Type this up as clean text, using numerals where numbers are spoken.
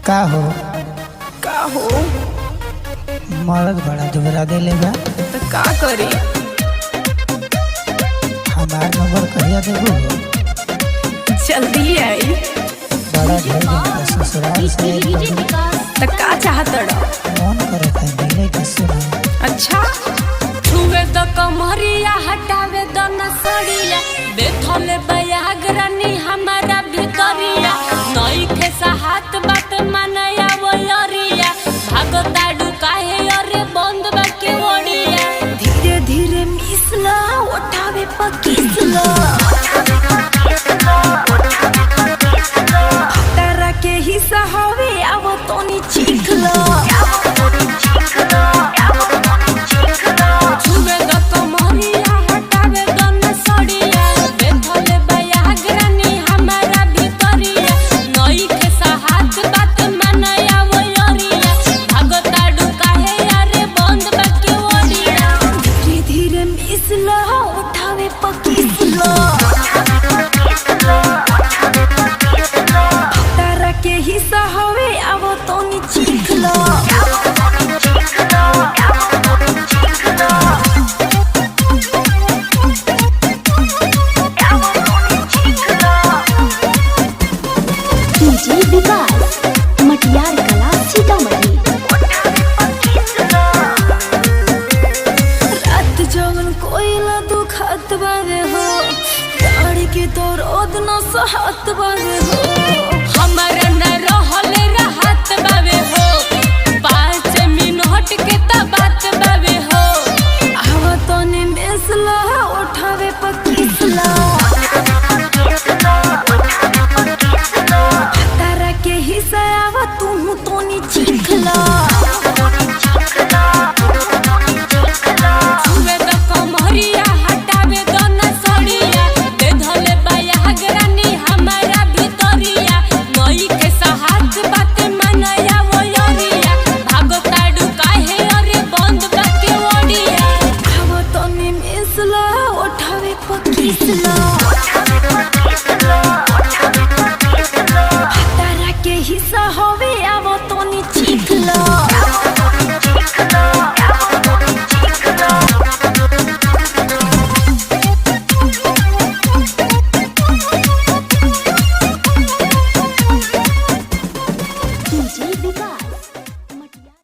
का हो मर्द बड़ा दुबरा दे लेगा तो का करी। हमार नंबर कहिया देबो जल्दी आई। बड़ा ढेर दिन ससुराल से तो का चाहत मन करे था मिले के सुना। अच्छा छुए तो कमरिया हटावे तो नसड़िया बेथले बयागरानी हमारा भितरिया नई के साथ बात मनया वो लरिया भागो ताडू काहे अरे बंद बाके ओड़िया धीरे धीरे मिसला उठावे पकिसला तारा के हिस्सा हवे अब तोनी चीखला उठावे पकिसला तारा के हिस्सा हवे अब तोनी चीखला डीजे विकास मटियार कला सीतामढ़ी। रात जवन कोयला दुखत बावे हो गाड़ी के तो रोद न सहत बावे हो हमारा न रहल रहत बावे हो 5 मिनट के त बात बावे हो आव तने मेसला उठावे पकिसला तारा के हिस्सा आव तू तोनी चीखला उठावे पकिसला